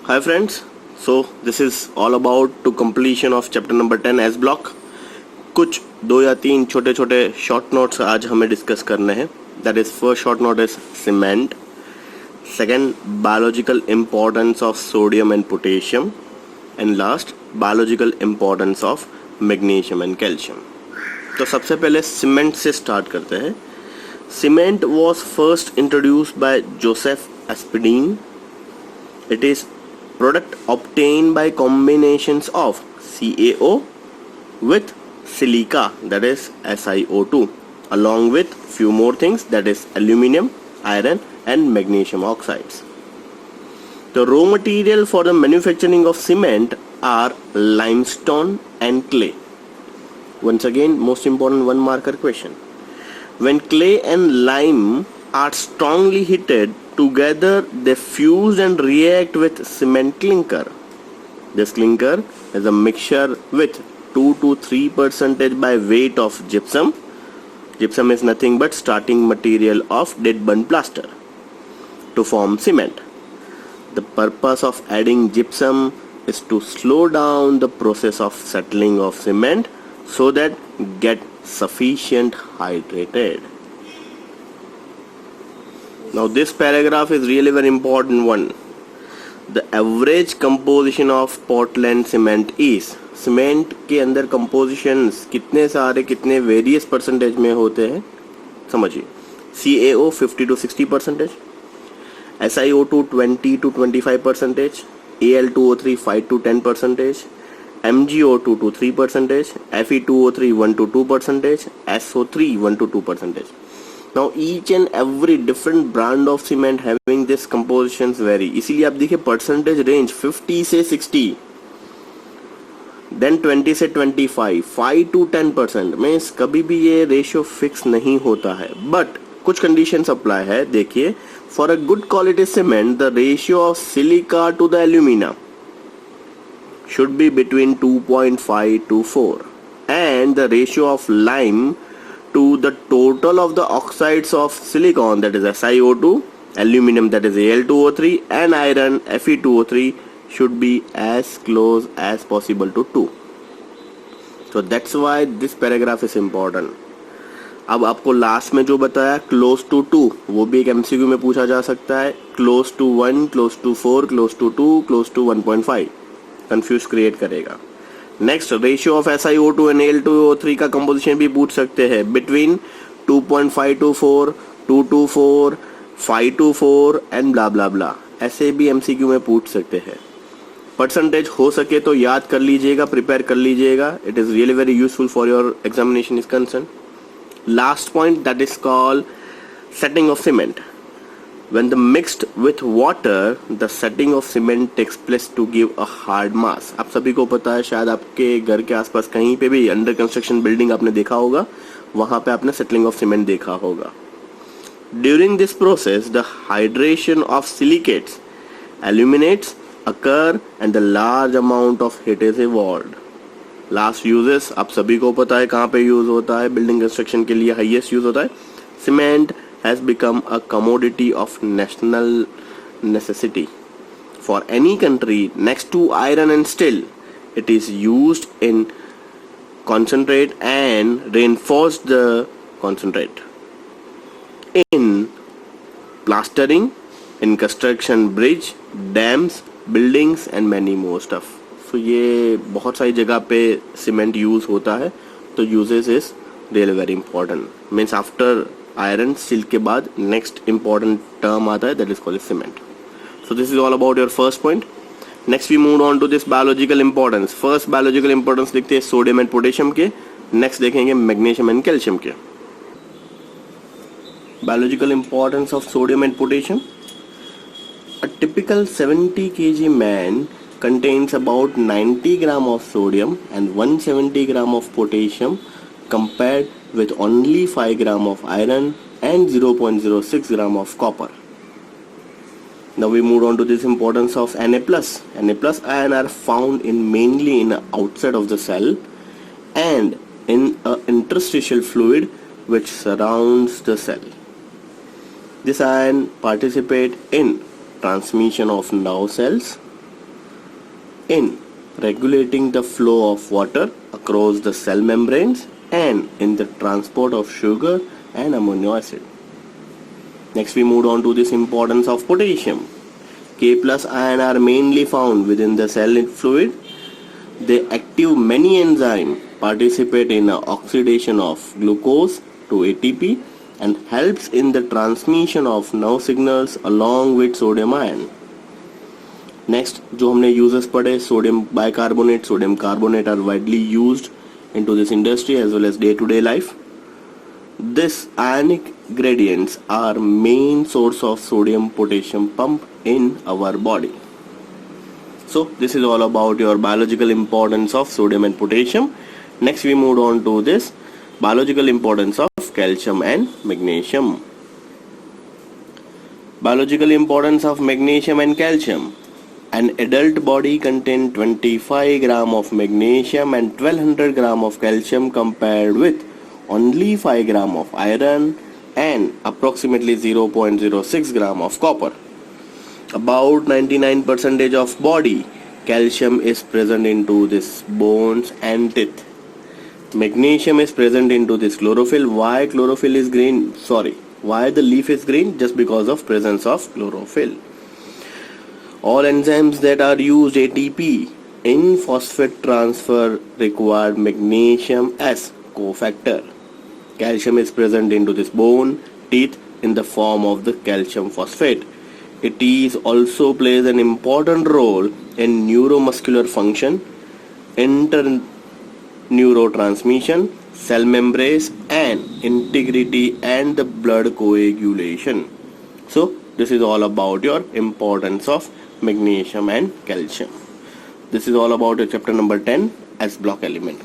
Hi friends, so this is all about to completion of chapter number 10 S block. कुछ 2 या 3 छोटे छोटे short notes आज हमें डिस्कस करने हैं. That is first short note is cement, second biological importance of sodium and potassium, and last biological importance of magnesium and calcium. तो सबसे पहले सीमेंट से स्टार्ट करते हैं. Cement was first introduced by Joseph Aspdin. It is product obtained by combinations of CaO with silica, that is SiO2, along with few more things, that is aluminum, iron and magnesium oxides. The raw material for the manufacturing of cement are limestone and clay. Once again, most important one marker question. When clay and lime are strongly heated together, they fuse and react with cement clinker. This clinker is a mixture with 2 to 3% by weight of gypsum. Gypsum is nothing but starting material of dead burn plaster to form cement. The purpose of adding gypsum is to slow down the process of settling of cement so that get sufficient hydrated. Now this paragraph is really very important one. The average composition of Portland cement is. Cement के अंदर compositions कितने सारे कितने various percentage में होते हैं समझिए. CaO 50 to 60%, SiO2 20 to 25%, Al2O3 5 to 10%, MgO2 to 3%, Fe2O3 1 to 2%, SO3 1 to 2%. Now each and every different brand of cement having this compositions vary. इसीलिए आप देखिए percentage range 50 से 60, then 20 से 25, 5 to 10%. मीन्स कभी भी ये रेशियो फिक्स नहीं होता है, बट कुछ कंडीशंस अप्लाई है. देखिए, for a good quality cement the ratio of silica to the alumina should be between 2.5 to 4, and the ratio of lime to the total of the oxides of silicon, that is SiO2, aluminum, that is Al2O3, and iron Fe2O3 should be as close as possible to 2. So that's why this paragraph is important. अब आपको last में जो बताया close to 2, वो भी एक MCQ में पूछा जा सकता है. close to 1, close to 4, close to 2, close to 1.5. Confuse create करेगा. Next, ratio of SiO2 and Al2O3 का कंपोजिशन भी पूछ सकते हैं. Between 2.5 to 4, 2 to 4, 5 to 4 and blah blah blah. ऐसे भी MCQ में पूछ सकते हैं. परसेंटेज हो सके तो याद कर लीजिएगा, प्रिपेयर कर लीजिएगा. It is really very useful for your examination is concern. Last point, that is called setting of cement. When the mixed with water, the setting of cement takes place to give a hard mass. आप सभी को पता है, शायद आपके घर के आसपास कहीं पे भी अंडर कंस्ट्रक्शन बिल्डिंग आपने देखा होगा, वहां पे आपने सेटलिंग ऑफ सीमेंट देखा होगा. During this process, the hydration of silicates, aluminates occur and the large amount of heat is evolved. Last uses आप सभी को पता है कहाँ पे यूज होता है. बिल्डिंग कंस्ट्रक्शन के लिए हाईएस्ट यूज होता है. Cement has become a commodity of national necessity for any country. Next to iron and steel, it is used in concentrate and reinforce the concentrate, in plastering, in construction bridge, dams, buildings and many more stuff. So ये बहुत सारी जगह पे cement use होता है. तो uses is really very important. Means after iron steel के बाद नेक्स्ट इंपॉर्टेंट टर्म आता है, that is called cement. So this is all about your first point. Next we move on to this biological importance. First biological importance लिखते हैं sodium and potassium के. Next देखेंगे magnesium and calcium के. Biological importance of sodium and potassium. A typical 70 kg man contains about 90 gram of sodium and 170 gram of potassium compared with only 5 gram of iron and 0.06 gram of copper. Now we move on to this importance of Na+. Na+ ion are found in mainly in outside of the cell and in a interstitial fluid which surrounds the cell. This ion participate in transmission of nerve cells, in regulating the flow of water across the cell membranes and in the transport of sugar and amino acid. Next we moved on to this importance of potassium. K plus ion are mainly found within the cell fluid. They active many enzymes, participate in the oxidation of glucose to ATP and helps in the transmission of nerve signals along with sodium ion. Next जो हमने uses पढ़े, sodium bicarbonate, sodium carbonate are widely used into this industry as well as day-to-day life. This ionic gradients are main source of sodium potassium pump in our body. So this is all about your biological importance of sodium and potassium. Next we moved on to this biological importance of calcium and magnesium. Biological importance of magnesium and calcium. An adult body contains 25 gram of magnesium and 1200 gram of calcium compared with only 5 gram of iron and approximately 0.06 gram of copper. About 99% of body calcium is present into this bones and teeth. Magnesium is present into this chlorophyll. Why chlorophyll is green? Why the leaf is green? Just because of presence of chlorophyll. All enzymes that are used ATP in phosphate transfer require magnesium as cofactor. Calcium is present into this bone, teeth in the form of the calcium phosphate. It is also plays an important role in neuromuscular function, neurotransmission, cell membranes and integrity and the blood coagulation. So this is all about your importance of magnesium and calcium. This is all about your chapter number 10 as block element.